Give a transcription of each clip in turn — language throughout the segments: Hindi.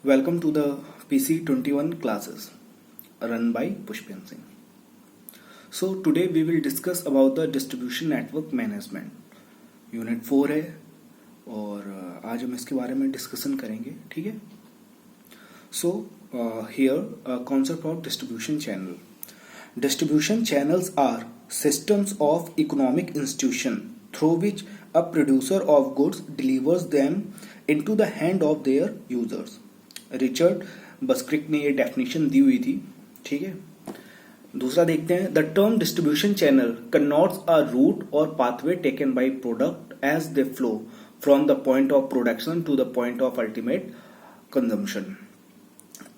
Welcome to the PC21 classes run by Pushpin Singh. So today we will discuss about the distribution network management. Unit 4 है और आज हम इसके बारे में डिस्कशन करेंगे. ठीक है. So here concept of distribution channel. Distribution channels are systems of economic institution through which a producer of goods delivers them into the hand of their users. Richard Buskirk ने ये डेफिनेशन दी हुई थी. ठीक है. दूसरा देखते हैं. The term distribution channel connotes a route और pathway taken by product as they flow from the point of production to the point of ultimate consumption.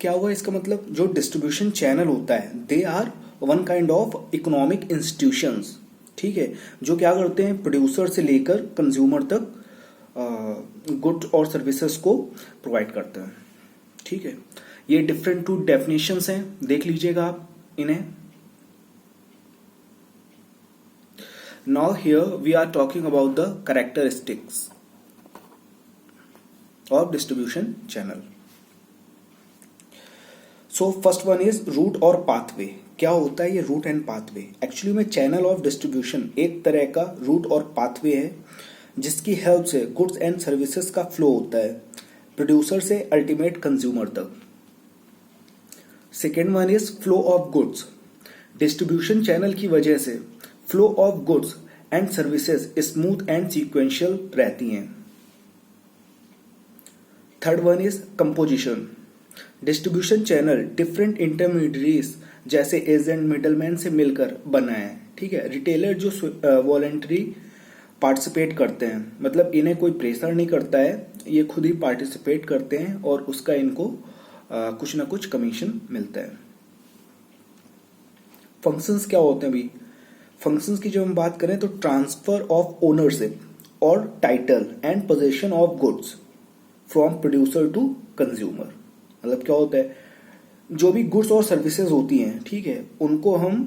क्या हुआ इसका मतलब? जो डिस्ट्रीब्यूशन चैनल होता है they are one kind of economic institutions. ठीक है. जो क्या करते हैं, प्रोड्यूसर से लेकर कंज्यूमर तक गुड्स और सर्विसेज को प्रोवाइड करते हैं. ठीक है. ये डिफरेंट टू डेफिनेशंस हैं, देख लीजिएगा आप इन्हें. Now here we are talking about the characteristics of distribution channel. So first one is route और पाथवे. क्या होता है ये रूट एंड पाथवे? एक्चुअली में चैनल ऑफ डिस्ट्रीब्यूशन एक तरह का रूट और पाथवे है जिसकी हेल्प से गुड्स एंड सर्विसेज का फ्लो होता है प्रोड्यूसर से अल्टीमेट कंज्यूमर तक. Second one is flow of goods. Distribution channel की वजह से flow of goods and services smooth and sequential रहती हैं. Third one is composition. Distribution channel different intermediates जैसे एजेंट मिडलमैन से मिलकर बना है. ठीक है. रिटेलर जो वॉलंटरी पार्टिसिपेट करते हैं, मतलब इन्हें कोई प्रेशर नहीं करता है, ये खुद ही पार्टिसिपेट करते हैं और उसका इनको कुछ ना कुछ कमीशन मिलता है. फंक्शंस क्या होते हैं अभी? फंक्शंस की जब हम बात करें तो ट्रांसफर ऑफ ओनरशिप और title and position of goods from producer to consumer. मतलब क्या होता है, जो भी गुड्स और सर्विसेज होती हैं, ठीक है, उनको हम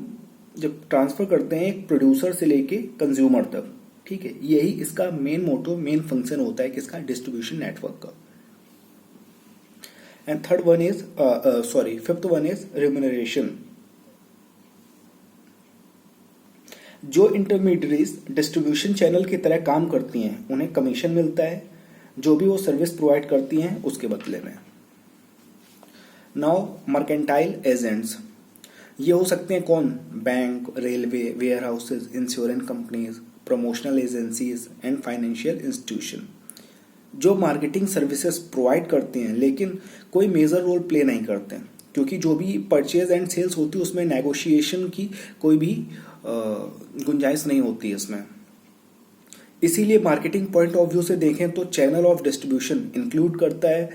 जब ट्रांसफर करते हैं एक प्रोड्यूसर से लेके कंज्यूमर तक. ठीक है. यही इसका मेन मोटो, मेन फंक्शन होता है किसका? डिस्ट्रीब्यूशन नेटवर्क का. And third one is fifth one is remuneration. जो इंटरमीडिएट्स डिस्ट्रीब्यूशन चैनल की तरह काम करती हैं उन्हें कमीशन मिलता है जो भी वो सर्विस प्रोवाइड करती हैं उसके बदले में. Now mercantile agents. ये हो सकते हैं कौन? Bank, railway, warehouses, insurance companies, promotional agencies and financial institution. जो मार्केटिंग सर्विसेज प्रोवाइड करते हैं लेकिन कोई मेजर रोल प्ले नहीं करते हैं, क्योंकि जो भी परचेज एंड सेल्स होती है उसमें नेगोशिएशन की कोई भी गुंजाइश नहीं होती है इसमें. इसीलिए मार्केटिंग पॉइंट ऑफ व्यू से देखें तो चैनल ऑफ डिस्ट्रीब्यूशन इंक्लूड करता है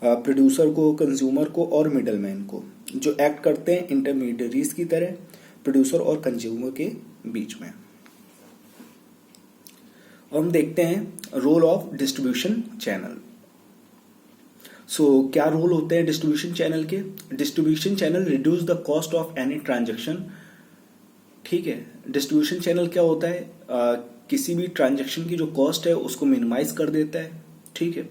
प्रोड्यूसर को, कंज्यूमर को और मिडलमैन को, जो एक्ट करते हैं इंटरमीडिएट्स की तरह प्रोड्यूसर और कंज्यूमर के बीच में. हम देखते हैं रोल ऑफ डिस्ट्रीब्यूशन चैनल. सो क्या रोल होते हैं डिस्ट्रीब्यूशन चैनल के? Distribution channel reduce the cost of any transaction. ठीक है. डिस्ट्रीब्यूशन चैनल क्या होता है? किसी भी ट्रांजैक्शन की जो कॉस्ट है उसको मिनिमाइज कर देता है. ठीक है.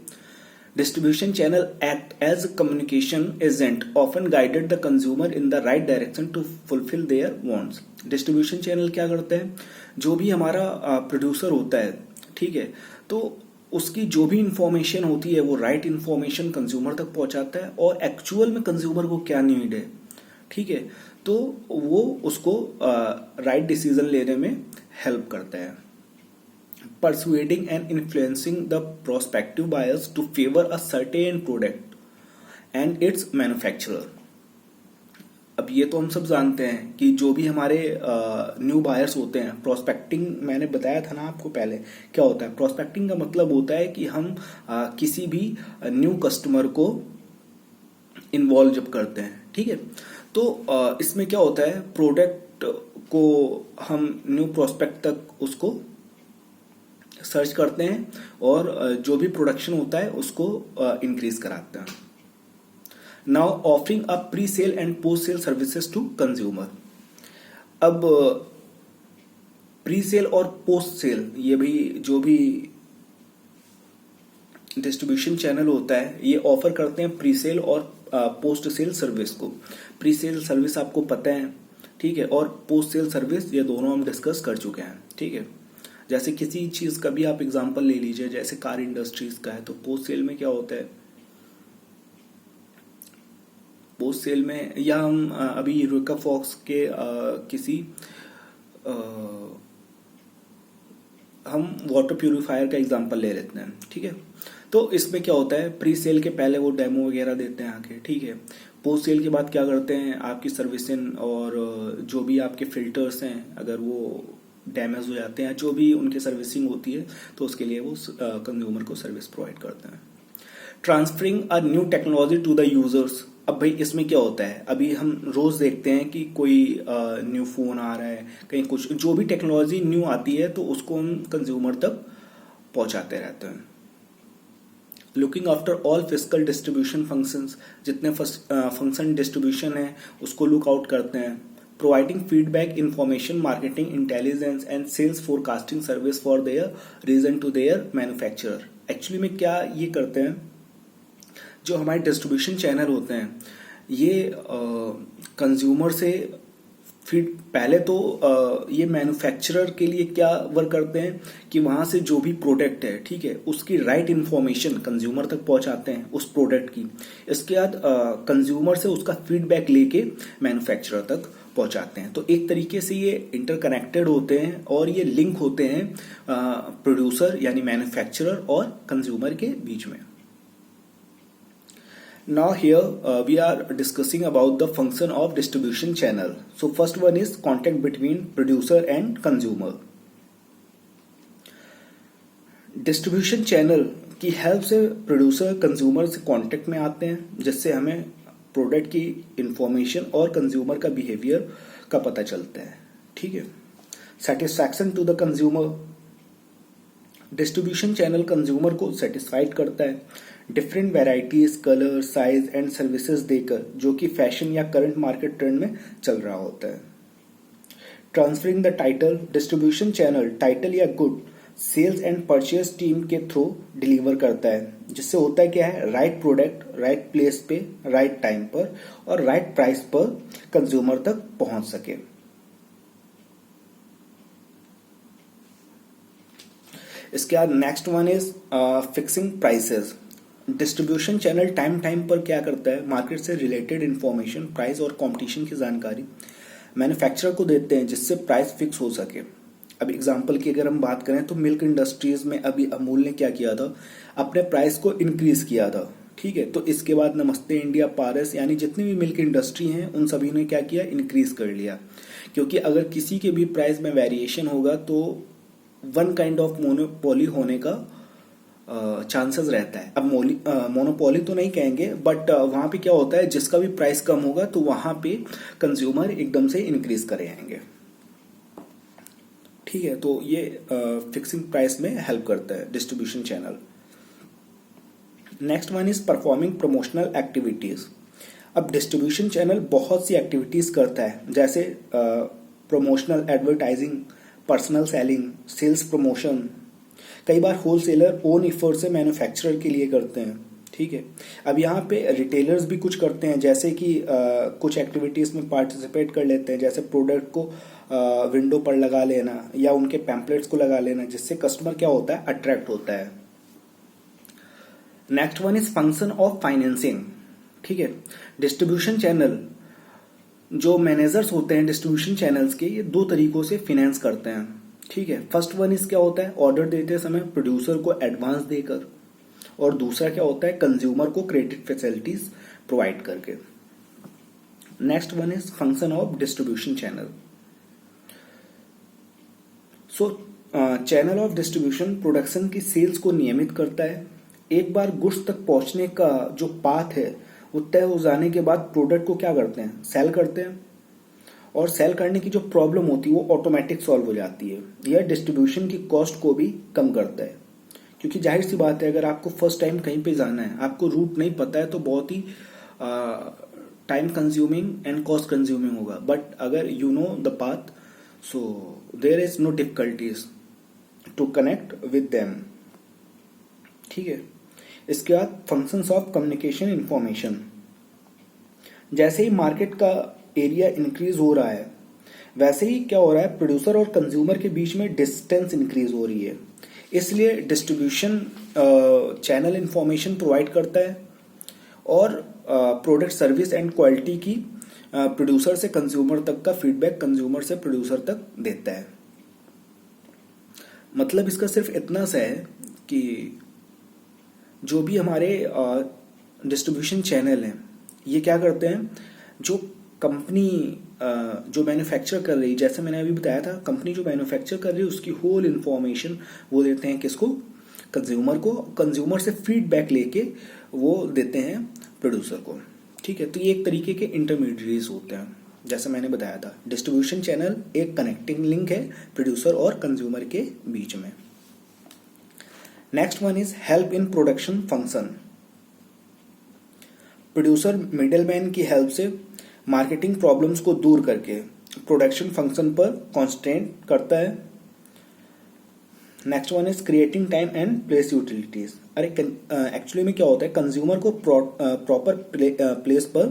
Distribution channel act as communication agent often guided the consumer in the right direction to fulfil their wants. Distribution channel क्या करते हैं? जो भी हमारा प्रोड्यूसर होता है, ठीक है, तो उसकी जो भी इंफॉर्मेशन होती है वो राइट इंफॉर्मेशन कंज्यूमर तक पहुंचाता है और एक्चुअल में कंज्यूमर को क्या नीड है, ठीक है, तो वो उसको राइट डिसीजन लेने में हेल्प करता है. Persuading and influencing the prospective buyers to favor a certain product and its manufacturer. अब ये तो हम सब जानते हैं कि जो भी हमारे न्यू बायर्स होते हैं, प्रोस्पेक्टिंग मैंने बताया था ना आपको पहले. क्या होता है प्रोस्पेक्टिंग का? मतलब होता है कि हम किसी भी न्यू कस्टमर को इन्वॉल्व जब करते हैं, ठीक है, तो इसमें क्या होता है, प्रोडक्ट को हम न्यू प्रोस्पेक्ट तक उसको सर्च करते हैं और जो भी प्रोडक्शन होता है उसको इंक्रीज कराते हैं. Now offering a pre sale and post sale services to consumer. अब प्री सेल और पोस्ट सेल, ये भी जो भी डिस्ट्रीब्यूशन चैनल होता है, ये ऑफर करते हैं प्री सेल और पोस्ट सेल सर्विस को। प्री सेल सर्विस आपको पता है, ठीक है, और पोस्ट सेल सर्विस ये दोनों हम डिस्कस कर चुके हैं, ठीक है। जैसे किसी चीज का भी आप एग्जांपल ले लीजिए, जैसे कार इंडस्ट्रीज का है, तो पोस्ट सेल में क्या होता है, पोस्ट सेल में, या हम अभी यूरेका फॉक्स के किसी हम वाटर प्यूरिफायर का एग्जांपल ले लेते हैं, ठीक है। तो इसमें क्या होता है, प्री सेल के पहले वो डेमो वगैरह देते हैं आके, ठीक है। पोस्ट सेल के बाद क्या करते हैं, आपकी सर्विसिंग और जो भी आपके फिल्टर्स हैं अगर वो डैमेज हो जाते हैं, जो भी उनकी सर्विसिंग होती है, तो उसके लिए वो कंज्यूमर को सर्विस प्रोवाइड करते हैं। Transferring a new technology to the users. अब भाई इसमें क्या होता है, अभी हम रोज देखते हैं कि कोई न्यू फोन आ रहा है, कहीं कुछ जो भी टेक्नोलॉजी न्यू आती है तो उसको हम कंज्यूमर तक पहुंचाते रहते हैं। Looking after all physical distribution functions, जितने फंक्शन डिस्ट्रीब्यूशन है उसको लुक आउट करते हैं। Providing feedback, information, marketing intelligence and sales forecasting service for their region to their manufacturer. Actually में क्या ये करते हैं, जो हमारे डिस्ट्रीब्यूशन चैनल होते हैं ये कंज्यूमर से फिर पहले तो ये मैन्युफैक्चरर के लिए क्या वर्क करते हैं कि वहां से जो भी प्रोडक्ट है, ठीक है, उसकी राइट इंफॉर्मेशन कंज्यूमर तक पहुंचाते हैं उस प्रोडक्ट की। इसके बाद कंज्यूमर से उसका फीडबैक लेके मैन्युफैक्चरर तक पहुंचाते हैं। तो एक तरीके से ये इंटरकनेक्टेड होते हैं और ये लिंक होते हैं प्रोड्यूसर यानी मैन्युफैक्चरर और कंज्यूमर के बीच में। Now here we are discussing about the function of distribution channel. So first one is contact between producer and consumer. Distribution channel की हेल्प से प्रोड्यूसर कंज्यूमर से कांटेक्ट में आते हैं, जिससे हमें प्रोडक्ट की इंफॉर्मेशन और कंज्यूमर का बिहेवियर का पता चलता है, ठीक है। Satisfaction to the consumer, distribution channel consumer को सेटिस्फाइड करता है different varieties, colour, size and services देकर, जो कि फैशन या करंट मार्केट ट्रेंड में चल रहा होता है। Transferring the title, distribution channel title या good sales and purchase team के थ्रू डिलीवर करता है, जिससे होता है क्या है, राइट प्रोडक्ट राइट प्लेस पे राइट टाइम पर और राइट प्राइस पर कंज्यूमर तक पहुंच सके। इसके बाद next one is fixing prices. Distribution channel time पर क्या करता है, मार्केट से रिलेटेड इंफॉर्मेशन, प्राइस और कंपटीशन की जानकारी मैन्युफैक्चरर को देते हैं, जिससे प्राइस फिक्स हो सके। अब एग्जांपल की अगर हम बात करें तो मिल्क इंडस्ट्रीज में अभी अमूल ने क्या किया था, अपने प्राइस को इंक्रीज किया था, ठीक है। तो इसके बाद नमस्ते इंडिया, पारस, यानी जितनी भी मिल्क इंडस्ट्री हैं उन सभी ने क्या किया, इंक्रीज कर लिया, क्योंकि अगर किसी के भी प्राइस में वेरिएशन होगा तो वन काइंड ऑफ मोनोपोली होने का चांसेस रहता है। अब मोनोपोली तो नहीं कहेंगे, बट वहां पे क्या होता है, जिसका भी प्राइस कम होगा तो वहां पे कंज्यूमर एकदम से इंक्रीज करे आएंगे, ठीक है। तो ये फिक्सिंग प्राइस में हेल्प करता है distribution channel. Next one is performing promotional activities. अब डिस्ट्रीब्यूशन चैनल बहुत सी एक्टिविटीज करता है, जैसे promotional advertising, personal selling, sales promotion. कई बार होलसेलर ओन एफर्ट से मैन्युफैक्चरर के लिए करते हैं, ठीक है। अब यहाँ पे रिटेलर्स भी कुछ करते हैं, जैसे कि कुछ एक्टिविटीज में पार्टिसिपेट कर लेते हैं, जैसे प्रोडक्ट को विंडो पर लगा लेना या उनके पैम्पलेट्स को लगा लेना, जिससे कस्टमर क्या होता है, अट्रैक्ट होता है। Next one is function of financing, ठीक है। डिस्ट्रीब्यूशन चैनल जो मैनेजर्स होते हैं डिस्ट्रीब्यूशन चैनल्स के, ये दो तरीकों से फाइनेंस करते हैं, ठीक है। फर्स्ट वन इज क्या होता है, ऑर्डर देते समय प्रोड्यूसर को एडवांस देकर, और दूसरा क्या होता है, कंज्यूमर को क्रेडिट फैसिलिटीज प्रोवाइड करके। Next one is function of distribution channel. So channel of distribution production की सेल्स को नियमित करता है। एक बार गुड्स तक पहुंचने का जो पाथ है वो तय हो जाने के बाद प्रोडक्ट को क्या करते हैं, सेल करते हैं, और सेल करने की जो प्रॉब्लम होती है वो ऑटोमेटिक सॉल्व हो जाती है। यह डिस्ट्रीब्यूशन की कॉस्ट को भी कम करता है, क्योंकि जाहिर सी बात है, अगर आपको फर्स्ट टाइम कहीं पे जाना है, आपको रूट नहीं पता है, तो बहुत ही time consuming and cost consuming होगा। बट अगर you know the path, so there is no difficulties to connect with them, ठीक है। इसके बाद फंक्शंस ऑफ कम्युनिकेशन इंफॉर्मेशन, जैसे ही मार्केट का एरिया इंक्रीज हो रहा है वैसे ही क्या हो रहा है, प्रोड्यूसर और कंज्यूमर के बीच में डिस्टेंस इंक्रीज हो रही है। इसलिए डिस्ट्रीब्यूशन चैनल इंफॉर्मेशन प्रोवाइड करता है और प्रोडक्ट सर्विस एंड क्वालिटी की प्रोड्यूसर से कंज्यूमर तक का फीडबैक कंज्यूमर से प्रोड्यूसर तक देता है। मतलब इसका सिर्फ इतना सा है कि जो भी हमारे डिस्ट्रीब्यूशन चैनल हैं ये क्या करते हैं, जो कंपनी जो मैन्युफैक्चर कर रही, जैसे मैंने अभी बताया था, कंपनी जो मैन्युफैक्चर कर रही है उसकी होल इन्फॉर्मेशन वो देते हैं किसको, कंज्यूमर को, कंज्यूमर से फीडबैक लेके वो देते हैं प्रोड्यूसर को। ठीक है, तो ये एक तरीके के इंटरमीडिएट्स होते हैं। जैसे मैंने बताया था डिस्ट्रीब्यूशन चैनल एक कनेक्टिंग लिंक है प्रोड्यूसर और कंज्यूमर के बीच में। Next one is help in production function. Producer middleman की हेल्प से मार्केटिंग प्रॉब्लम्स को दूर करके प्रोडक्शन फंक्शन पर कॉन्स्टेंट करता है। Next one is creating time and place utilities. अरे एक्चुअली में क्या होता है, कंज्यूमर को प्रॉपर प्लेस पर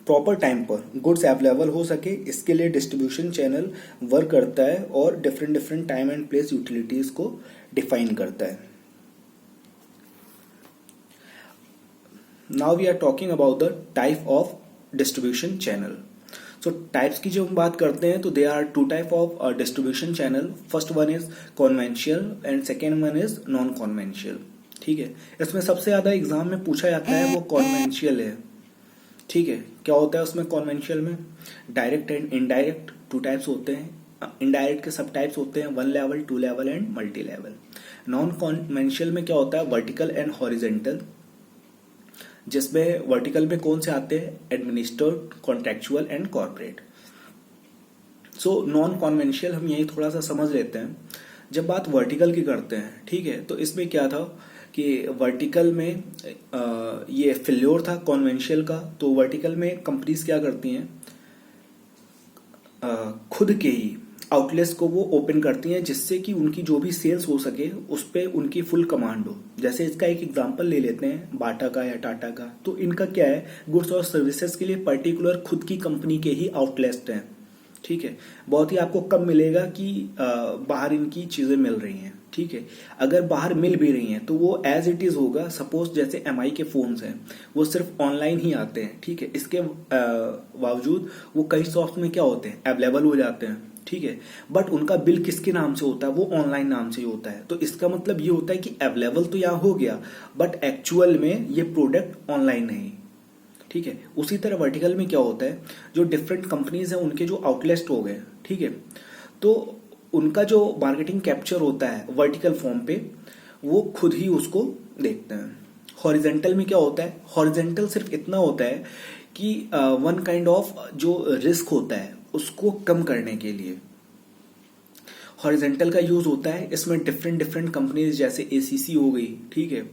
प्रॉपर टाइम पर गुड्स अवेलेबल हो सके, इसके लिए डिस्ट्रीब्यूशन चैनल वर्क करता है और different different time and place utilities को डिफाइन करता है। Now we are talking about the type of distribution channel. So types की जो हम बात करते हैं तो they are two type of distribution channel. First one is conventional and second one is non conventional. ठीक है, इसमें सबसे ज्यादा एग्जाम में पूछा जाता है वो कॉन्वेंशियल है। ठीक है, क्या होता है उसमें कॉन्वेंशियल में, direct and indirect two types होते हैं। इनडायरेक्ट के सब टाइप्स होते हैं 1 level, 2 level and multi level. Non conventional में क्या होता है, वर्टिकल एंड हॉरिजेंटल, जिसमें वर्टिकल में कौन से आते हैं, administered, contractual and corporate. So non conventional हम यही थोड़ा सा समझ लेते हैं। जब बात वर्टिकल की करते हैं, ठीक है, तो इसमें क्या था कि वर्टिकल में ये फेल्योर था कॉन्वेंशियल का। तो वर्टिकल में कंपनीज क्या करती हैं, खुद के ही आउटलेट्स को वो ओपन करती हैं जिससे कि उनकी जो भी सेल्स हो सके उस पर उनकी फुल कमांड हो। जैसे इसका एक एग्जांपल ले लेते हैं बाटा का या टाटा का। तो इनका क्या है, गुड्स और सर्विसेज के लिए पर्टिकुलर खुद की कंपनी के ही आउटलेट्स हैं। ठीक है, बहुत ही आपको कम मिलेगा कि बाहर इनकी चीजें मिल रही हैं। ठीक है, अगर बाहर मिल भी रही हैं तो वो एज इट इज होगा। सपोज जैसे MI के फोन्स हैं वो सिर्फ ऑनलाइन ही आते हैं। ठीक है, इसके बावजूद वो कई शॉप्स में क्या होते हैं, अवेलेबल हो जाते हैं। ठीक है, बट उनका बिल किसके नाम से होता है, वो ऑनलाइन नाम से ही होता है। तो इसका मतलब ये होता है कि अवेलेबल तो यहाँ हो गया बट एक्चुअल में ये प्रोडक्ट ऑनलाइन नहीं। ठीक है, उसी तरह वर्टिकल में क्या होता है, जो डिफरेंट कंपनीज हैं उनके जो आउटलेट्स हो गए, ठीक है, तो उनका जो मार्केटिंग कैप्चर होता है वर्टिकल फॉर्म पे वो खुद ही उसको देखते हैं। हॉरिजेंटल में क्या होता है, हॉरिजेंटल सिर्फ इतना होता है कि वन काइंड ऑफ जो रिस्क होता है उसको कम करने के लिए हॉरिजेंटल का यूज होता है। इसमें डिफरेंट डिफरेंट कंपनीज जैसे ACC हो गई, ठीक है,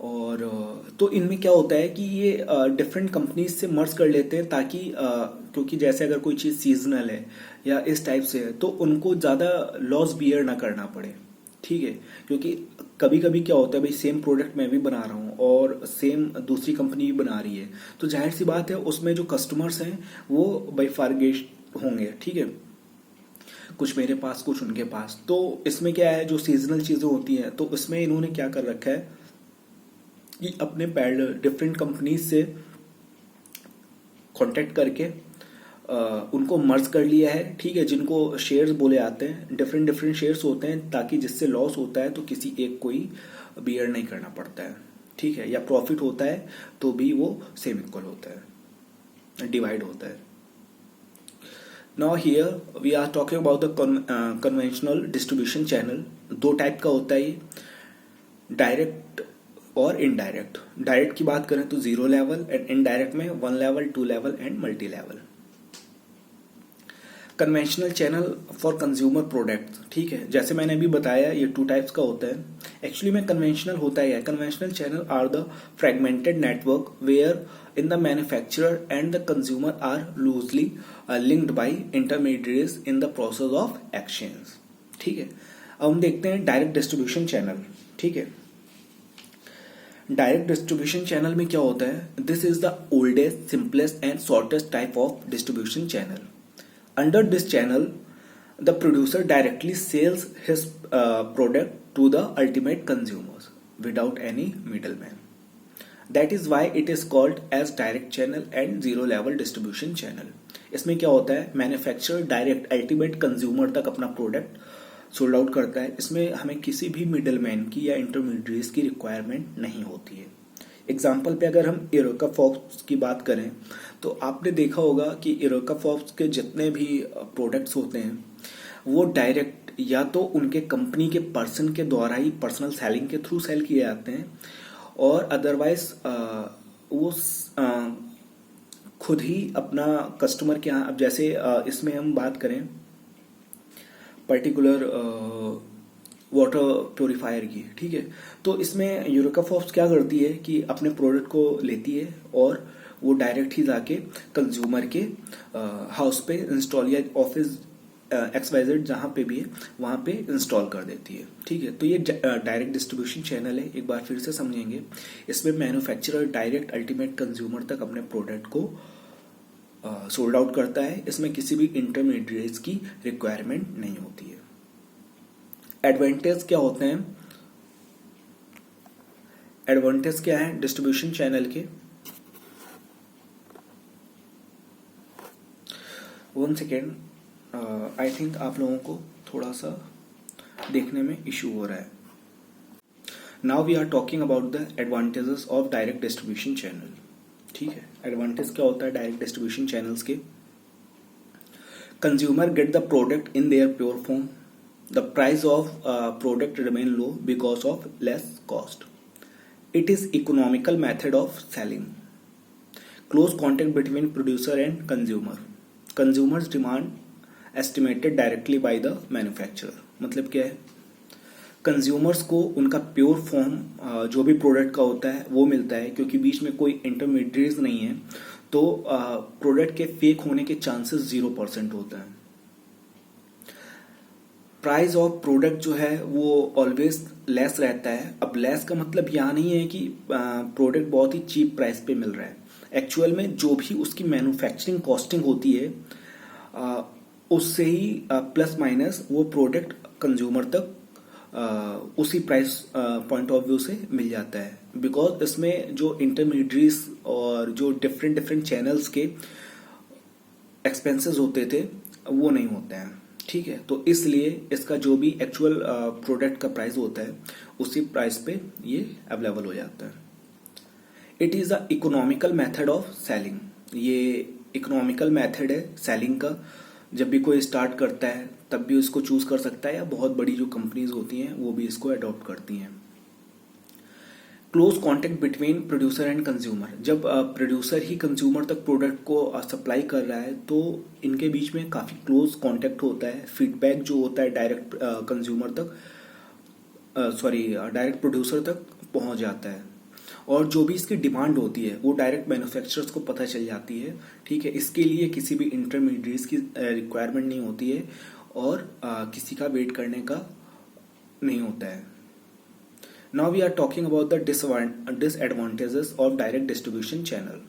और तो इनमें क्या होता है कि ये डिफरेंट कंपनीज से मर्ज कर लेते हैं ताकि क्योंकि जैसे अगर कोई चीज सीजनल है या इस टाइप से है तो उनको ज्यादा लॉस बियर ना करना पड़े। ठीक है, क्योंकि कभी कभी क्या होता है भाई सेम प्रोडक्ट मैं भी बना रहा हूँ और सेम दूसरी कंपनी भी बना रही है, तो जाहिर सी बात है उसमें जो कस्टमर्स हैं वो बाइफार्गेट होंगे। ठीक है, कुछ मेरे पास कुछ उनके पास। तो इसमें क्या है, जो सीजनल चीजें होती हैं तो उसमें इन्होंने क्या कर रखा है कि अपने डिफरेंट कंपनीज से कांटेक्ट करके उनको मर्ज कर लिया है। ठीक है, जिनको शेयर्स बोले आते हैं, डिफरेंट डिफरेंट शेयर्स होते हैं ताकि जिससे लॉस होता है तो किसी एक को ही बियर नहीं करना पड़ता है। ठीक है, या प्रॉफिट होता है तो भी वो सेम इक्वल होता है, डिवाइड होता है। Now here we are talking about the conventional distribution channel. दो टाइप का होता है, डायरेक्ट और इनडायरेक्ट। डायरेक्ट की बात करें तो 0 लेवल एंड इनडायरेक्ट में 1 level, 2 level and multi level. Conventional channel for consumer products, ठीक है, जैसे मैंने अभी बताया ये 2 टाइप्स का होता है। एक्चुअली में कन्वेंशनल होता है, conventional channel are the fragmented network where in the manufacturer and the consumer are loosely linked by intermediates in the process of exchange. ठीक है, अब हम देखते हैं डायरेक्ट डिस्ट्रीब्यूशन चैनल। ठीक है, डायरेक्ट डिस्ट्रीब्यूशन चैनल में क्या होता है? This is the oldest, simplest and shortest type of distribution channel. Under this channel the producer directly sales his product to the ultimate consumers without any middleman. That is why it is called as direct channel and zero level distribution channel. इसमें क्या होता है? मैन्युफैक्चरर डायरेक्ट अल्टीमेट कंज्यूमर तक अपना प्रोडक्ट सोल्ड आउट करता है. इसमें हमें किसी भी मिडलमैन की या इंटरमीडिएट्स की रिक्वायरमेंट नहीं होती है. एग्जाम्पल पे अगर हम इरोका फॉक्स की बात करें तो आपने देखा होगा कि इरोका फॉक्स के जितने भी प्रोडक्ट्स होते हैं वो डायरेक्ट या तो उनके कंपनी के पर्सन के द्वारा ही पर्सनल सेलिंग के थ्रू सेल किए जाते हैं, और अदरवाइज वो खुद ही अपना कस्टमर के यहाँ. अब जैसे इसमें हम बात करें पर्टिकुलर वाटर प्योरीफायर की, ठीक है, तो इसमें यूरेका फॉर्ब्स क्या करती है कि अपने प्रोडक्ट को लेती है और वो डायरेक्ट ही जाके कंज्यूमर के हाउस पे इंस्टॉल या ऑफिस XYZ जहाँ पे भी है वहाँ पे इंस्टॉल कर देती है. ठीक है, तो ये डायरेक्ट डिस्ट्रीब्यूशन चैनल है. एक बार फिर से समझेंगे. इसमें मैन्युफैक्चरर डायरेक्ट अल्टीमेट कंज्यूमर तक अपने प्रोडक्ट को सोल्ड आउट करता है. इसमें किसी भी इंटरमीडिएट्स की रिक्वायरमेंट नहीं होती है. एडवांटेज क्या होते हैं? एडवांटेज क्या है डिस्ट्रीब्यूशन चैनल के? वन सेकेंड, आई थिंक आप लोगों को थोड़ा सा देखने में इशू हो रहा है. Now we are talking about the advantages of direct distribution channel. ठीक है, एडवांटेज क्या होता है डायरेक्ट डिस्ट्रीब्यूशन चैनल्स के? Consumer get the product in their pure form. The price of product remain low because of less cost. It is economical method of selling. Close contact between producer and consumer. Consumers demand estimated directly by the manufacturer. मतलब क्या है? कंज्यूमर्स को उनका प्योर फॉर्म जो भी प्रोडक्ट का होता है वो मिलता है, क्योंकि बीच में कोई इंटरमीडिएट्स नहीं है, तो प्रोडक्ट के फेक होने के चांसेस 0% होते हैं. प्राइस ऑफ प्रोडक्ट जो है वो ऑलवेज लेस रहता है. अब लेस का मतलब यहाँ नहीं है कि प्रोडक्ट बहुत ही चीप प्राइस पे मिल रहा है. एक्चुअल में जो भी उसकी मैन्युफैक्चरिंग कॉस्टिंग होती है उससे ही प्लस माइनस वो प्रोडक्ट कंज्यूमर तक उसी प्राइस पॉइंट ऑफ व्यू से मिल जाता है. बिकॉज इसमें जो इंटरमीडिएट्स और जो डिफरेंट डिफरेंट चैनल्स के एक्सपेंसेस होते थे वो नहीं होते हैं. ठीक है, तो इसलिए इसका जो भी एक्चुअल प्रोडक्ट का प्राइस होता है उसी प्राइस पे ये अवेलेबल हो जाता है. It is a economical method of selling. ये इकोनॉमिकल मेथड है सेलिंग का. जब भी कोई स्टार्ट करता है तब भी उसको चूज कर सकता है, या बहुत बड़ी जो कंपनीज होती हैं वो भी इसको अडॉप्ट करती हैं. Close contact between producer and consumer. जब प्रोड्यूसर ही कंज्यूमर तक प्रोडक्ट को सप्लाई कर रहा है तो इनके बीच में काफी क्लोज कॉन्टेक्ट होता है. फीडबैक जो होता है डायरेक्ट कंज्यूमर तक डायरेक्ट प्रोड्यूसर तक पहुंच जाता है, और जो भी इसकी डिमांड होती है वो डायरेक्ट मैन्युफैक्चरर्स को पता चल जाती है. ठीक है, इसके लिए किसी भी इंटरमीडिएट्स की रिक्वायरमेंट नहीं होती है और किसी का वेट करने का नहीं होता है. Now we are talking about the disadvantages of direct distribution channel.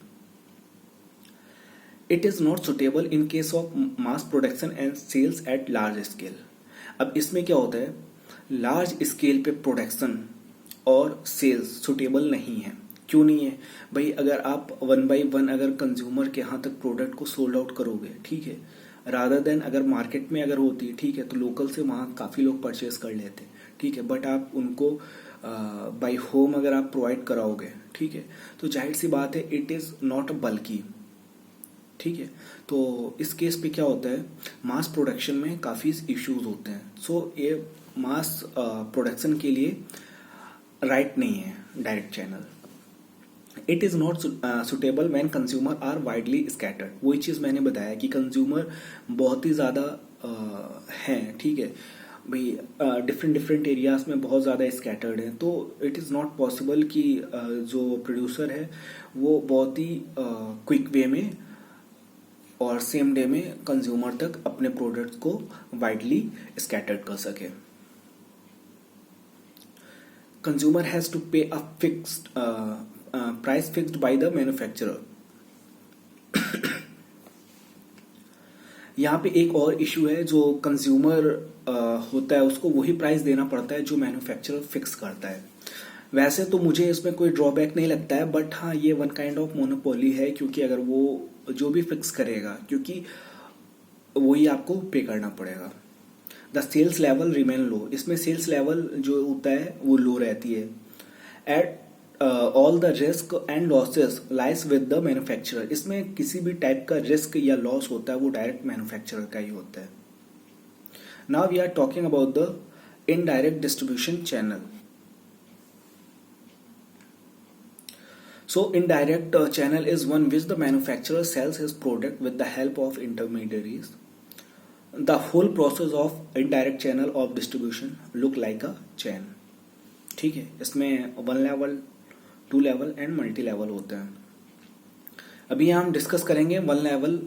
It is not suitable in case of mass production and sales at large scale. अब इसमें क्या होता है? लार्ज स्केल पे प्रोडक्शन और सेल्स सुटेबल नहीं है. क्यों नहीं है भाई? अगर आप 1 by 1 अगर कंज्यूमर के यहाँ तक प्रोडक्ट को सोल्ड आउट करोगे, ठीक है, रादर देन अगर मार्केट में अगर होती है, ठीक है, तो लोकल से वहाँ काफ़ी लोग परचेज कर लेते, ठीक है, बट आप उनको बाई होम अगर आप प्रोवाइड कराओगे, ठीक है, तो जाहिर सी बात है इट इज़ नॉट बल्कि. ठीक है, तो इस केस पे क्या होता है? मास प्रोडक्शन में काफ़ी इश्यूज होते हैं. सो ये मास प्रोडक्शन के लिए राइट नहीं है direct channel. It is not suitable when consumer are widely scattered. वही चीज मैंने बताया कि कंज्यूमर बहुत ही ज्यादा हैं, ठीक है भाई, डिफरेंट डिफरेंट एरियाज में बहुत ज्यादा स्कैटर्ड है. तो इट इज नॉट पॉसिबल कि जो प्रोड्यूसर है वो बहुत ही क्विक वे में और सेम डे में कंज्यूमर तक अपने प्रोडक्ट्स को वाइडली स्कैटर्ड कर सके. consumer has to pay a fixed price fixed by the manufacturer. यहाँ पे एक और इशू है, जो कंज्यूमर होता है उसको वही प्राइस देना पड़ता है जो मैन्युफैक्चरर फिक्स करता है. वैसे तो मुझे इसमें कोई ड्रॉबैक नहीं लगता है, बट हाँ ये वन काइंड ऑफ मोनोपोली है, क्योंकि अगर वो जो भी फिक्स करेगा क्योंकि वही आपको पे करना पड़ेगा. द सेल्स लेवल रिमेन लो, इसमें सेल्स लेवल जो होता है वो लो रहती है. At all the risk and losses lies with the manufacturer, इसमें किसी भी टाइप का रिस्क या लॉस होता है वो डायरेक्ट मैन्युफैक्चरर का ही होता है. Now we are talking about the indirect distribution channel. So indirect channel is one which the manufacturer sells his product with the help of intermediaries. The whole process of indirect channel of distribution look like a chain. ठीक है, इसमें 1 level, 2 level and multi level होते हैं. अभी हम डिस्कस करेंगे 1 level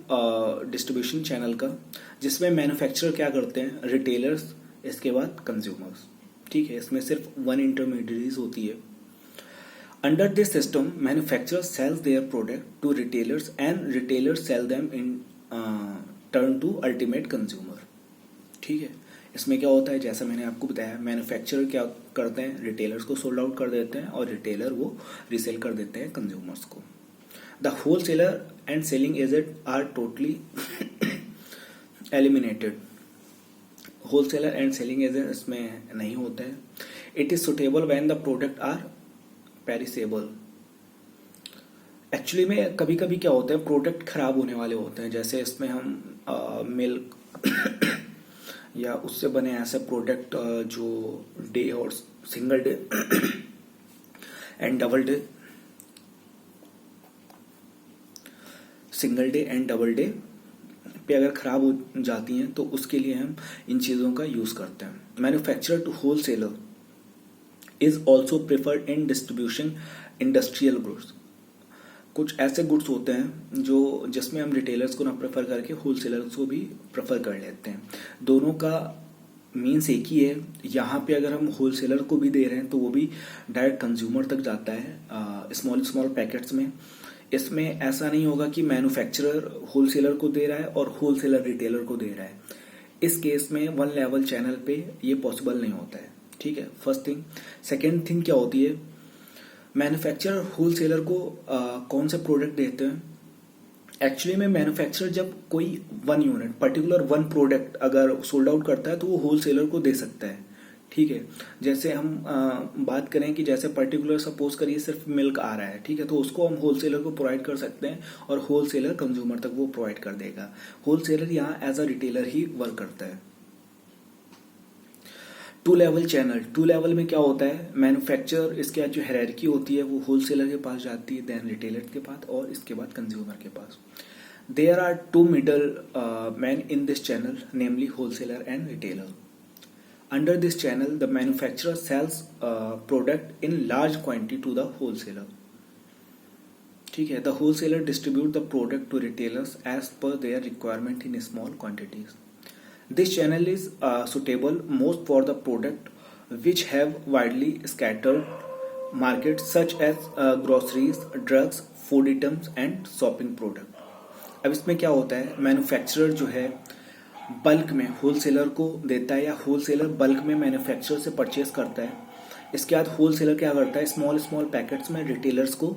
डिस्ट्रीब्यूशन चैनल का, जिसमें मैन्युफैक्चरर क्या करते हैं, रिटेलर्स, इसके बाद कंज्यूमर्स. ठीक है, इसमें सिर्फ 1 इंटरमीडिएरीज होती है. Under this system, manufacturers sells their product to retailers and retailers sell them in turn to ultimate consumer. ठीक है, इसमें क्या होता है, जैसा मैंने आपको बताया, मैन्युफैक्चरर क्या करते हैं, रिटेलर्स को सोल्ड आउट कर देते हैं और रिटेलर वो रीसेल कर देते हैं कंज्यूमर्स को. The wholesaler and selling agent are totally eliminated. Wholesaler and selling agent इसमें नहीं होते हैं. It is suitable when the product are perishable. Actually में कभी कभी क्या होता है, प्रोडक्ट खराब होने वाले होते हैं, जैसे इसमें हम मिल्क या उससे बने ऐसे प्रोडक्ट जो डे और single day and double day पे अगर खराब हो जाती हैं तो उसके लिए हम इन चीज़ों का यूज़ करते हैं. Manufacturer to wholesaler is also preferred in distribution industrial goods. कुछ ऐसे गुड्स होते हैं जो जिसमें हम रिटेलर्स को ना प्रेफर करके होलसेलर्स को भी प्रेफर कर लेते हैं. दोनों का मीन्स एक ही है. यहाँ पे अगर हम होलसेलर को भी दे रहे हैं तो वो भी डायरेक्ट कंज्यूमर तक जाता है स्मॉल पैकेट्स में. इसमें ऐसा नहीं होगा कि मैन्युफैक्चरर होलसेलर को दे रहा है और होलसेलर रिटेलर को दे रहा है. इस केस में 1 लेवल चैनल पे ये पॉसिबल नहीं होता है. ठीक है, फर्स्ट थिंग. सेकेंड थिंग क्या होती है, मैन्युफैक्चरर होलसेलर को कौन से प्रोडक्ट देते हैं. एक्चुअली में मैन्युफैक्चरर जब कोई 1 यूनिट पर्टिकुलर 1 प्रोडक्ट अगर सोल्ड आउट करता है तो वो होलसेलर को दे सकता है. ठीक है, जैसे हम बात करें कि जैसे पर्टिकुलर सपोज करिए सिर्फ मिल्क आ रहा है, ठीक है, तो उसको हम होलसेलर को प्रोवाइड कर सकते हैं और होलसेलर कंज्यूमर तक वो प्रोवाइड कर देगा. होलसेलर यहाँ एज अ रिटेलर ही वर्क करता है. 2 लेवल चैनल. 2 लेवल में क्या होता है, मैन्युफैक्चरर इसके जो हायरार्की होती है वो होलसेलर के पास जाती है, देन रिटेलर के पास और इसके बाद कंज्यूमर के पास. There are 2 middle man in this channel, namely wholesaler and retailer. Under this channel the manufacturer sells product in large quantity to the wholesaler. ठीक है, the wholesaler distribute the product to retailers as per their requirement in small quantities. This channel is suitable most for the product which have widely scattered markets such as groceries, drugs, food items and shopping product. अब इसमें क्या होता है, मैन्युफैक्चरर जो है बल्क में होलसेलर को देता है या होलसेलर बल्क में मैन्युफैक्चरर से परचेज करता है. इसके बाद होलसेलर क्या करता है, स्मॉल पैकेट्स में रिटेलर्स को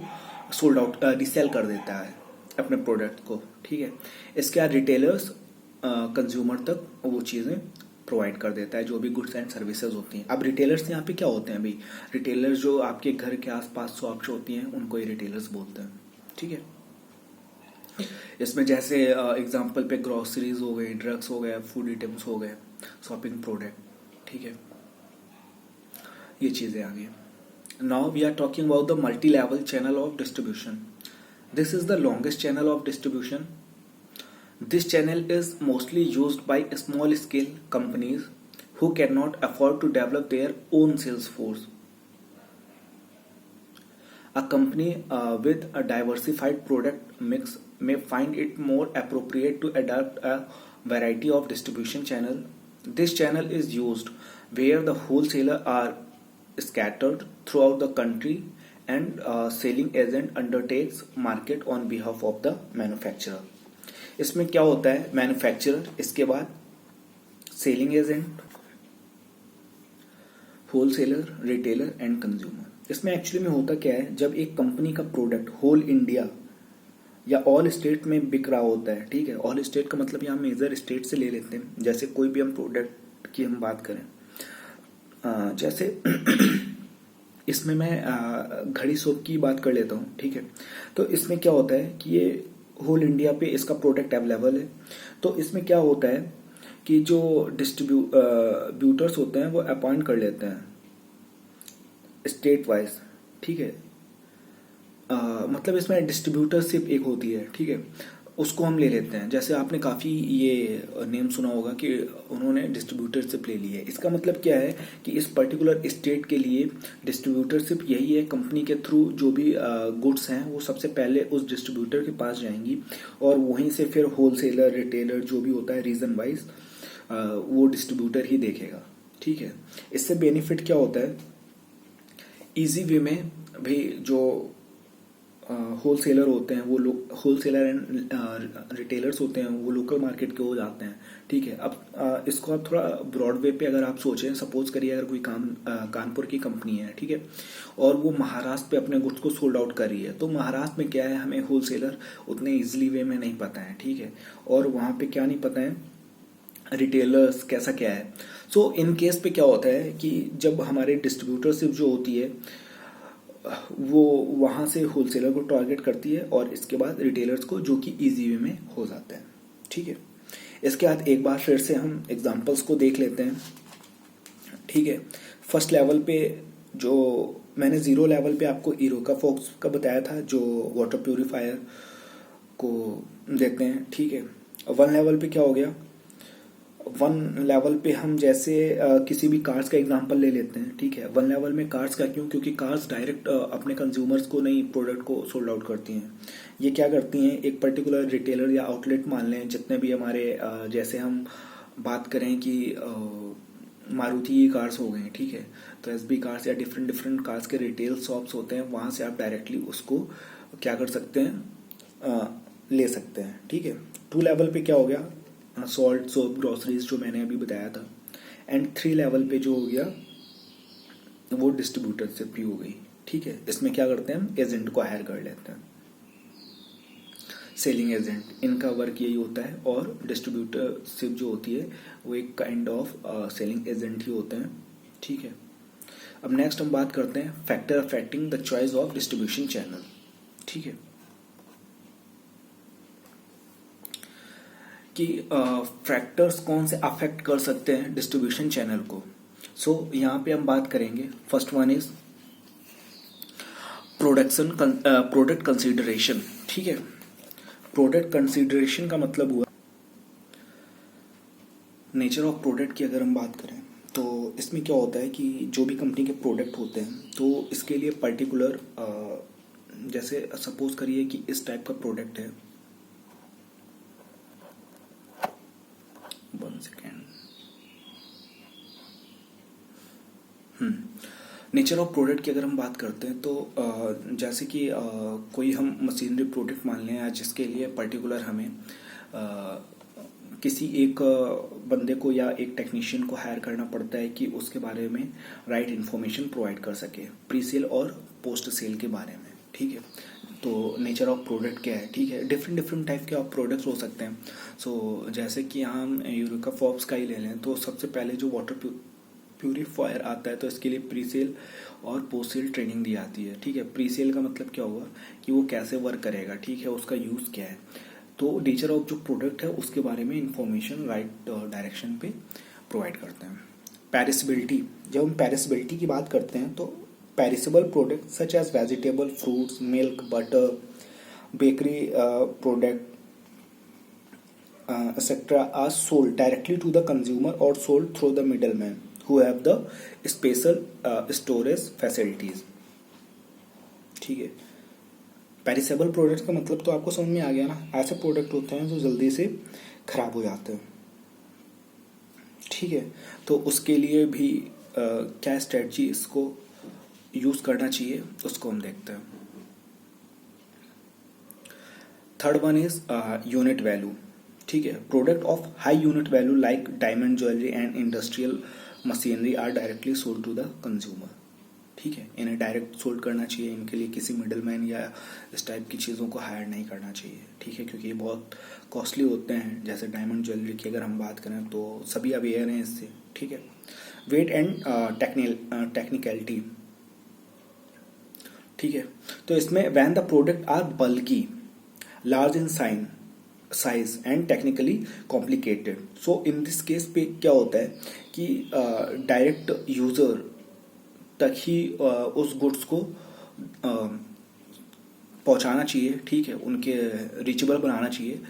सोल्ड आउट रीसेल कर देता है अपने प्रोडक्ट को. ठीक है, इसके बाद रिटेलर्स कंज्यूमर तक वो चीज़ें प्रोवाइड कर देता है, जो भी गुड्स एंड सर्विसेज होती हैं. अब रिटेलर्स यहाँ पे क्या होते हैं, अभी रिटेलर्स जो आपके घर के आसपास शॉप्स होती हैं उनको ही रिटेलर्स बोलते हैं. ठीक है, इसमें जैसे एग्जांपल पे ग्रोसरीज हो गए, ड्रग्स हो गए, फूड आइटम्स हो गए, शॉपिंग प्रोडक्ट. ठीक है, ये चीज़ें आ गई. Now we are talking about the multi level channel of distribution. This is the longest channel of distribution. This channel is mostly used by small scale companies who cannot afford to develop their own sales force. A company with a diversified product mix may find it more appropriate to adopt a variety of distribution channel. This channel is used where the wholesaler are scattered throughout the country and selling agent undertakes market on behalf of the manufacturer. इसमें क्या होता है, मैन्युफैक्चरर, इसके बाद selling agent, wholesaler, retailer and consumer. इसमें एक्चुअली में होता क्या है, जब एक कंपनी का प्रोडक्ट होल इंडिया या ऑल स्टेट में बिक रहा होता है, ठीक है, ऑल स्टेट का मतलब यहाँ मेजर स्टेट से ले लेते हैं, जैसे कोई भी हम प्रोडक्ट की हम बात करें, जैसे इसमें मैं घड़ी सोप की बात कर लेता हूँ, ठीक है। तो इसमें क्या होता है कि ये होल इंडिया पे इसका प्रोडक्ट अवेलेबल है। तो इसमें क्या होता है कि जो डिस्ट्रीब्यूटर्स होते हैं वो अपॉइंट कर लेते हैं स्टेट वाइज, ठीक है। मतलब इसमें डिस्ट्रीब्यूटरशिप एक होती है, ठीक है, उसको हम ले लेते हैं। जैसे आपने काफ़ी ये नेम सुना होगा कि उन्होंने डिस्ट्रीब्यूटरशिप ले ली है। इसका मतलब क्या है कि इस पर्टिकुलर स्टेट के लिए डिस्ट्रीब्यूटरशिप यही है, कंपनी के थ्रू जो भी गुड्स हैं वो सबसे पहले उस डिस्ट्रीब्यूटर के पास जाएंगी और वहीं से फिर होलसेलर, रिटेलर जो भी होता है रीजन वाइज वो डिस्ट्रीब्यूटर ही देखेगा, ठीक है। इससे बेनिफिट क्या होता है, इजी वे में भी जो होलसेलर होते हैं वो होलसेलर एंड रिटेलर्स होते हैं वो लोकल मार्केट के हो जाते हैं, ठीक है। अब इसको आप थोड़ा ब्रॉड वे पे अगर आप सोचें, सपोज करिए अगर कोई कानपुर की कंपनी है, ठीक है, और वो महाराष्ट्र पे अपने गुड्स को सोल्ड आउट कर रही है, तो महाराष्ट्र में क्या है, हमें होलसेलर उतने इजिली वे में नहीं पता है, ठीक है, और वहाँ पे क्या नहीं पता है रिटेलर्स कैसा क्या है। सो इन केस पे क्या होता है कि जब हमारे डिस्ट्रीब्यूटरशिप जो होती है वो वहाँ से होलसेलर को टारगेट करती है और इसके बाद रिटेलर्स को, जो कि इजी वे में हो जाता है, ठीक है। इसके बाद एक बार फिर से हम एग्जांपल्स को देख लेते हैं, ठीक है। फर्स्ट लेवल पे जो मैंने जीरो लेवल पे आपको इरोका फॉक्स का बताया था जो वाटर प्यूरिफायर को देते हैं, ठीक है। वन लेवल पे क्या हो गया, वन लेवल पे हम जैसे किसी भी कार्स का एग्जांपल ले लेते हैं, ठीक है। वन लेवल में कार्स का क्यों, क्योंकि कार्स डायरेक्ट अपने कंज्यूमर्स को नहीं प्रोडक्ट को सोल्ड आउट करती हैं, ये क्या करती हैं, एक पर्टिकुलर रिटेलर या आउटलेट मान लें, जितने भी हमारे जैसे हम बात करें कि मारुति कार्स हो गए, ठीक है, तो एसबी कार्स या डिफरेंट डिफरेंट कार्स के रिटेल शॉप्स होते हैं, वहाँ से आप डायरेक्टली उसको क्या कर सकते हैं, ले सकते हैं, ठीक है। टू लेवल पे क्या हो गया, सॉल्ट, सोप, ग्रोसरीज जो मैंने अभी बताया था, एंड थ्री लेवल पे जो हो गया वो डिस्ट्रीब्यूटरशिप भी हो गई, ठीक है। इसमें क्या करते हैं, हम एजेंट को हायर कर लेते हैं, सेलिंग एजेंट, इनका वर्क यही होता है, और डिस्ट्रीब्यूटरशिप जो होती है वो एक काइंड ऑफ सेलिंग एजेंट ही होते हैं, ठीक है। अब नेक्स्ट हम बात करते हैं factor affecting the choice of distribution channel, ठीक है, कि फैक्टर्स कौन से अफेक्ट कर सकते हैं डिस्ट्रीब्यूशन चैनल को। सो यहाँ पे हम बात करेंगे, first one is product consideration, ठीक है। प्रोडक्ट कंसीडरेशन का मतलब हुआ नेचर ऑफ प्रोडक्ट की अगर हम बात करें तो इसमें क्या होता है कि जो भी कंपनी के प्रोडक्ट होते हैं तो इसके लिए पर्टिकुलर जैसे सपोज करिए कि इस टाइप का प्रोडक्ट है, नेचर ऑफ प्रोडक्ट की अगर हम बात करते हैं तो जैसे कि कोई हम मशीनरी प्रोडक्ट मान लें, या जिसके लिए पर्टिकुलर हमें किसी एक बंदे को या एक टेक्नीशियन को हायर करना पड़ता है कि उसके बारे में राइट इन्फॉर्मेशन प्रोवाइड कर सके, प्री सेल और पोस्ट सेल के बारे में, ठीक है। तो नेचर ऑफ प्रोडक्ट क्या है, ठीक है, डिफरेंट डिफरेंट टाइप के आप प्रोडक्ट्स हो सकते हैं। सो जैसे कि हम यूरेका फॉक्स का ही ले लें तो सबसे पहले जो वाटर प्यूरीफायर आता है तो इसके लिए प्री सेल और पोस्ट सेल ट्रेनिंग दी जाती है, ठीक है। प्री सेल का मतलब क्या हुआ कि वो कैसे वर्क करेगा, ठीक है, उसका यूज़ क्या है, तो नेचर ऑफ जो प्रोडक्ट है उसके बारे में इंफॉर्मेशन राइट डायरेक्शन पे प्रोवाइड करते हैं। पेरिसेबिलिटी, जब हम पेरिसेबिलिटी की बात करते हैं तो perishable product such as vegetable, fruits, milk, butter, bakery product etc. are sold directly to the consumer or sold through the middleman who have the special storage facilities, ठीक है। पेरिसेबल प्रोडक्ट का मतलब तो आपको समझ में आ गया ना, ऐसे प्रोडक्ट होते हैं जो जल्दी से खराब हो जाते हैं, ठीक है। तो उसके लिए भी क्या स्ट्रेटजी इसको यूज करना चाहिए उसको हम देखते हैं। Third one is unit value. ठीक है, product of high unit value like diamond jewellery and industrial machinery are directly sold to the consumer. ठीक है, इन्हें डायरेक्ट सोल्ड करना चाहिए, इनके लिए किसी मिडलमैन या इस टाइप की चीज़ों को हायर नहीं करना चाहिए। ठीक है, क्योंकि ये बहुत कॉस्टली होते हैं। जैसे डायमंड ज्वेलरी की अगर हम बात करें तो सभी अवेयर हैं इससे। ठीक है, वेट एंड टेक्निकलिटी। ठीक है, तो इसमें when the product are bulky, large in size and technically complicated. So in this case पे क्या होता है कि डायरेक्ट यूजर तक ही उस गुड्स को पहुंचाना चाहिए। ठीक है, उनके रीचेबल बनाना चाहिए।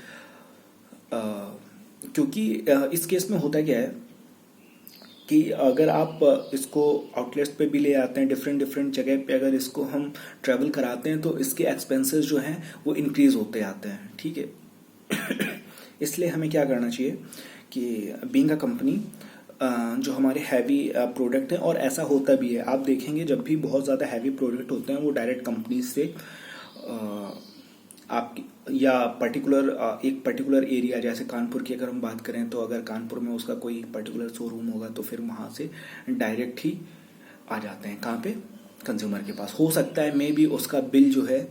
क्योंकि इस केस में होता क्या है कि अगर आप इसको आउटलेट्स पे भी ले आते हैं, डिफरेंट डिफरेंट जगह पे अगर इसको हम ट्रैवल कराते हैं तो इसके एक्सपेंसेस जो हैं वो इंक्रीज होते आते हैं। ठीक है, इसलिए हमें क्या करना चाहिए कि बीइंग अ कंपनी जो हमारे हैवी प्रोडक्ट हैं, और ऐसा होता भी है, आप देखेंगे जब भी बहुत ज़्यादा हैवी प्रोडक्ट होते हैं वो डायरेक्ट कंपनी से आप या एक पर्टिकुलर एरिया, जैसे कानपुर की अगर हम बात करें तो अगर कानपुर में उसका कोई पर्टिकुलर शोरूम होगा तो फिर वहाँ से डायरेक्ट ही आ जाते हैं। कहाँ पे? कंज्यूमर के पास। हो सकता है मे बी उसका बिल जो है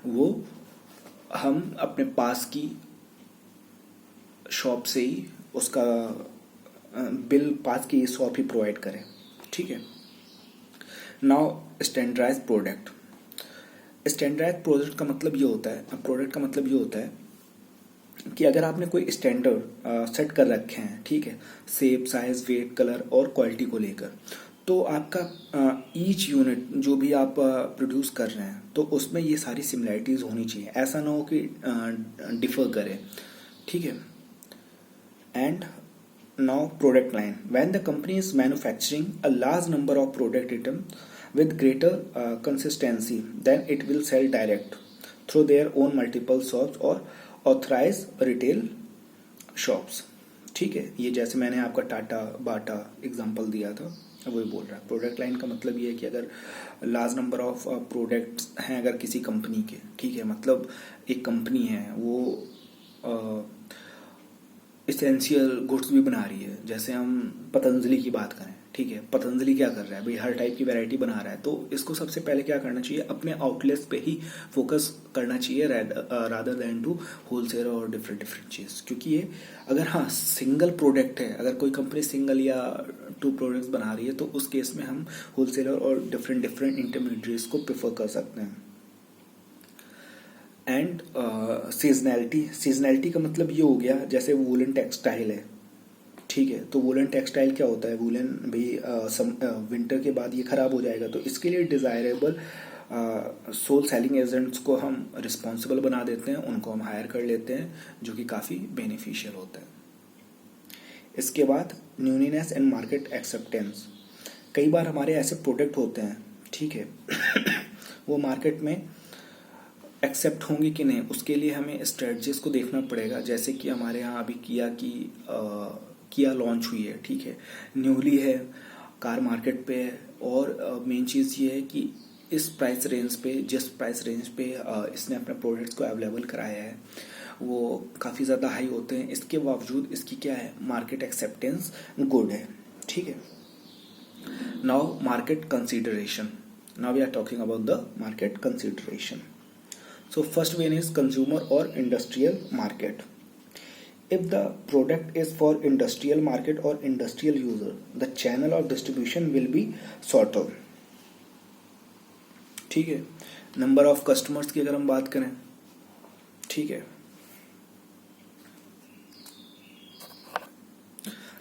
वो हम अपने पास की शॉप से ही उसका बिल पास की शॉप ही प्रोवाइड करें। ठीक है, now standardize product. Standardize product का मतलब ये होता है कि अगर आपने कोई स्टैंडर्ड सेट कर रखे हैं, ठीक है, शेप, साइज, वेट, कलर और क्वालिटी को लेकर, तो आपका ईच यूनिट जो भी आप प्रोड्यूस कर रहे हैं तो उसमें ये सारी सिमिलैरिटीज होनी चाहिए। ऐसा ना हो कि डिफर करे। ठीक है, and now product line. When the company is manufacturing a large number of product item with greater consistency, then it will sell direct through their own multiple shops or authorized retail shops। ठीक है, ये जैसे मैंने आपका टाटा बाटा एग्जांपल दिया था वही बोल रहा है। प्रोडक्ट लाइन का मतलब ये है कि अगर लार्ज नंबर ऑफ प्रोडक्ट्स हैं अगर किसी कंपनी के, ठीक है, मतलब एक कंपनी है वो इसेंशियल गुड्स भी बना रही है। जैसे हम पतंजलि की बात करें, ठीक है, पतंजलि क्या कर रहा है भाई, हर टाइप की वैरायटी बना रहा है, तो इसको सबसे पहले क्या करना चाहिए, अपने आउटलेट्स पे ही फोकस करना चाहिए रादर देन टू होलसेल और डिफरेंट डिफरेंट चीज़। क्योंकि ये अगर हाँ सिंगल प्रोडक्ट है, अगर कोई कंपनी सिंगल या 2 प्रोडक्ट्स बना रही है तो उस केस में हम होलसेलर और डिफरेंट डिफरेंट इंटरमीडिएट्स को प्रेफर कर सकते हैं। एंड सीजनैलिटी का मतलब ये हो गया, जैसे वूलन टेक्सटाइल है, ठीक है, तो वूलन टेक्सटाइल क्या होता है, वूलन भी विंटर के बाद ये खराब हो जाएगा, तो इसके लिए डिज़ायरेबल सोल सेलिंग एजेंट्स को हम रिस्पॉन्सिबल बना देते हैं, उनको हम हायर कर लेते हैं, जो कि काफ़ी बेनिफिशियल होता है। इसके बाद न्यूनीनेस एंड मार्केट एक्सेप्टेंस। कई बार हमारे ऐसे प्रोडक्ट होते हैं, ठीक है, वो मार्केट में एक्सेप्ट होंगे कि नहीं, उसके लिए हमें स्ट्रेटजीज को देखना पड़ेगा। जैसे कि हमारे यहाँ अभी किया लॉन्च हुई है, ठीक है, न्यूली है, कार मार्केट पे है, और मेन चीज़ ये है कि जिस प्राइस रेंज पे इसने अपने प्रोडक्ट्स को अवेलेबल कराया है वो काफ़ी ज़्यादा हाई होते हैं। इसके बावजूद इसकी क्या है, मार्केट एक्सेप्टेंस गुड है। ठीक है, now market consideration. Now we are talking about the market consideration. So first one is consumer or industrial market. If the product is for industrial market or industrial user, the channel of distribution will be shorter. ठीक है, नंबर ऑफ कस्टमर्स की अगर हम बात करें, ठीक है,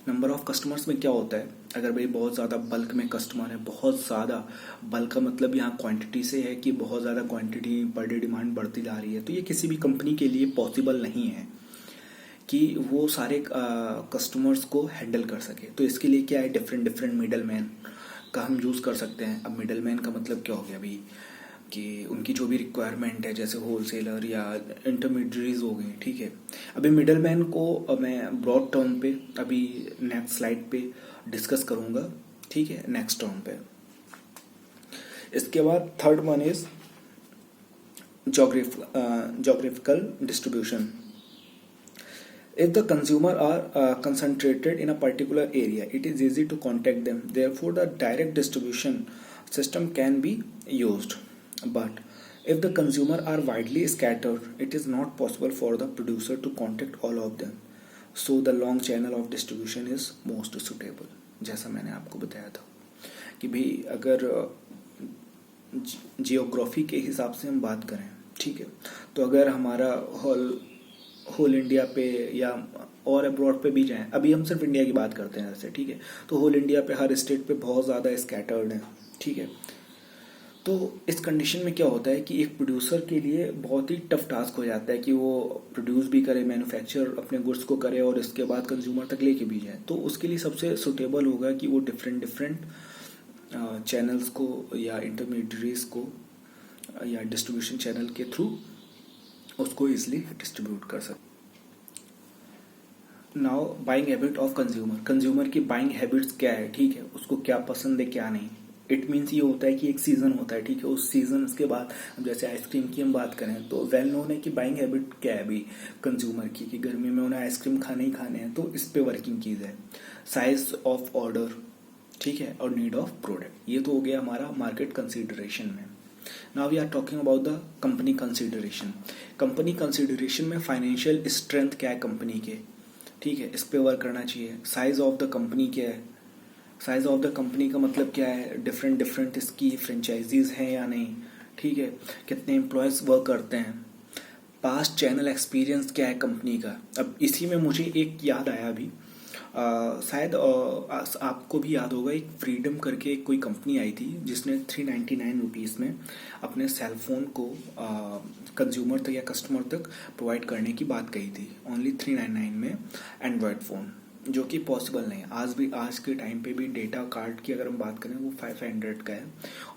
नंबर ऑफ कस्टमर्स में क्या होता है, अगर भाई बहुत ज़्यादा बल्क में कस्टमर है, बहुत ज़्यादा बल्क का मतलब यहाँ क्वांटिटी से है कि बहुत ज़्यादा क्वांटिटी पर डे डिमांड बढ़ती जा रही है, तो ये किसी भी कंपनी के लिए पॉसिबल नहीं है कि वो सारे कस्टमर्स को हैंडल कर सके। तो इसके लिए क्या है, डिफरेंट डिफरेंट मिडल मैन का हम यूज़ कर सकते हैं। अब मिडल मैन का मतलब क्या हो गया भाई, कि उनकी जो भी रिक्वायरमेंट है, जैसे होलसेलर या इंटरमीडियरीज हो गए, ठीक है। अभी मिडल मैन को मैं ब्रॉड टर्म पे अभी नेक्स्ट स्लाइड पे डिस्कस करूँगा, ठीक है, नेक्स्ट टर्म पे। इसके बाद third one is geographical distribution. If the consumer are concentrated in a particular area, it is easy to contact them. Therefore, the direct distribution system can be used. But if the consumer are widely scattered, it is not possible for the producer to contact all of them. So the long channel of distribution is most suitable. जैसा मैंने आपको बताया था कि भाई अगर जियोग्राफी के हिसाब से हम बात करें, ठीक है, तो अगर हमारा होल इंडिया पे या और अब्रॉड पे भी जाएं, अभी हम सिर्फ इंडिया की बात करते हैं ऐसे, ठीक है, तो होल इंडिया पे हर स्टेट पे बहुत ज़्यादा स्कैटर्ड है, ठीक है। तो इस कंडीशन में क्या होता है कि एक प्रोड्यूसर के लिए बहुत ही टफ टास्क हो जाता है कि वो प्रोड्यूस भी करे, मैन्युफैक्चर अपने गुड्स को करे और इसके बाद कंज्यूमर तक लेके भी जाए। तो उसके लिए सबसे सुटेबल होगा कि वो डिफरेंट चैनल्स को या इंटरमीडियरीज को या डिस्ट्रीब्यूशन चैनल के थ्रू उसको इजिली डिस्ट्रीब्यूट कर सकते। Now buying habit of consumer की बाइंग हैबिट्स क्या है, ठीक है, उसको क्या पसंद है क्या नहीं। इट मीन्स ये होता है कि एक सीजन होता है, ठीक है, उस सीजन के बाद अब जैसे आइसक्रीम की हम बात करें तो वेल नोन है कि बाइंग हैबिट क्या है अभी कंज्यूमर की, कि गर्मी में उन्हें आइसक्रीम खाने ही खाने हैं, तो इस पे वर्किंग चीज़ है। साइज ऑफ ऑर्डर, ठीक है, और नीड ऑफ प्रोडक्ट, ये तो हो गया हमारा मार्केट कंसिडरेशन में। Now we are talking about the company consideration. Company consideration में फाइनेंशियल स्ट्रेंथ क्या है कंपनी के, ठीक है, इस पे वर्क करना चाहिए। साइज ऑफ द कंपनी क्या है, साइज ऑफ द कंपनी का मतलब क्या है, डिफरेंट इसकी फ्रेंचाइजीज हैं या नहीं, ठीक है, कितने एम्प्लॉयज वर्क करते हैं। पास्ट चैनल एक्सपीरियंस क्या है कंपनी का। अब इसी में मुझे एक याद आया अभी, शायद आपको भी याद होगा, एक फ्रीडम करके कोई कंपनी आई थी जिसने 399 रुपीज़ में अपने सेल फोन को कंज्यूमर तक या कस्टमर तक प्रोवाइड करने की बात कही थी, ओनली 399 में एंड्रॉयड फ़ोन, जो कि पॉसिबल नहीं है। आज के टाइम पे भी डेटा कार्ड की अगर हम बात करें वो 500 का है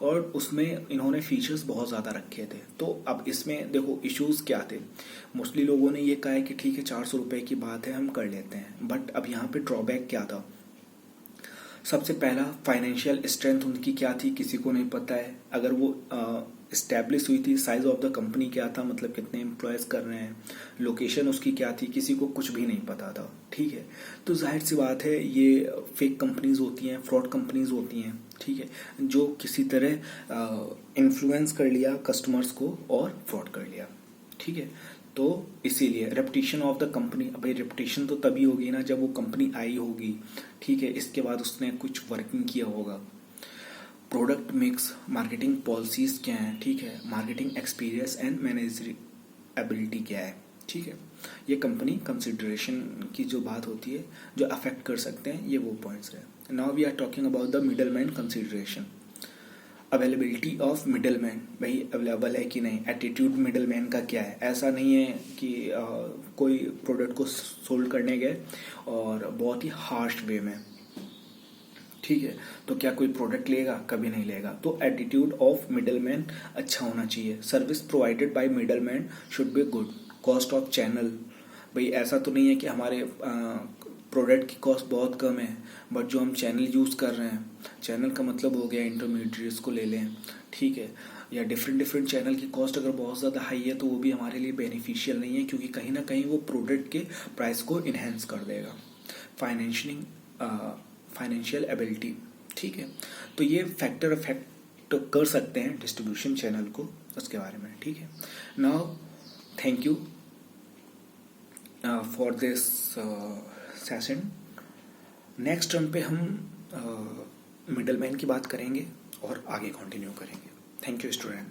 और उसमें इन्होंने फीचर्स बहुत ज़्यादा रखे थे। तो अब इसमें देखो इश्यूज़ क्या थे, मोस्टली लोगों ने ये कहा है कि ठीक है 400 रुपये की बात है हम कर लेते हैं, बट अब यहाँ पे ड्रॉबैक क्या था। सबसे पहला फाइनेंशियल स्ट्रेंथ उनकी क्या थी किसी को नहीं पता है। अगर वो इस्टेब्लिश हुई थी, साइज ऑफ द कंपनी क्या था, मतलब कितने एम्प्लॉयज़ कर रहे हैं, लोकेशन उसकी क्या थी, किसी को कुछ भी नहीं पता था, ठीक है। तो जाहिर सी बात है ये फेक कंपनीज होती हैं, फ्रॉड कंपनीज होती हैं, ठीक है, जो किसी तरह इन्फ्लुएंस कर लिया कस्टमर्स को और फ्रॉड कर लिया, ठीक है। तो इसीलिए रेपुटेशन ऑफ द कंपनी, भाई रेपुटेशन तो तभी होगी ना जब वो कंपनी आई होगी, ठीक है, इसके बाद उसने कुछ वर्किंग किया होगा। प्रोडक्ट मिक्स, मार्केटिंग पॉलिसीज क्या हैं, ठीक है, मार्केटिंग एक्सपीरियंस एंड मैनेजरेबिलिटी क्या है, ठीक है। ये कंपनी कंसिडरेशन की जो बात होती है जो अफेक्ट कर सकते हैं, ये वो पॉइंट्स है। Now we are talking about the middle man consideration. Availability of middle man, भाई अवेलेबल है कि नहीं, एटीट्यूड मिडल मैन का क्या है। ऐसा नहीं है कि कोई प्रोडक्ट को सोल्ड करने गए और बहुत ही हार्श वे में, ठीक है, तो क्या कोई प्रोडक्ट लेगा, कभी नहीं लेगा। तो एटीट्यूड ऑफ मिडल मैन अच्छा होना चाहिए। Service provided by middle man should be good. Cost of channel, भाई ऐसा तो नहीं है कि हमारे प्रोडक्ट की कॉस्ट बहुत कम है बट जो हम चैनल यूज़ कर रहे हैं, चैनल का मतलब हो गया इंटरमीडिएट्स को ले लें, ठीक है, या डिफरेंट चैनल की कॉस्ट अगर बहुत ज़्यादा हाई है तो वो भी हमारे लिए बेनिफिशियल नहीं है, क्योंकि कहीं ना कहीं वो प्रोडक्ट के प्राइस को इन्हेंस कर देगा। फाइनेंशियल एबिलिटी, ठीक है, तो ये फैक्टर अफेक्ट कर सकते हैं डिस्ट्रीब्यूशन चैनल को, उसके बारे में, ठीक है। Now thank you for this session. Next term पे हम मिडल मैन की बात करेंगे और आगे कंटिन्यू करेंगे। Thank you student.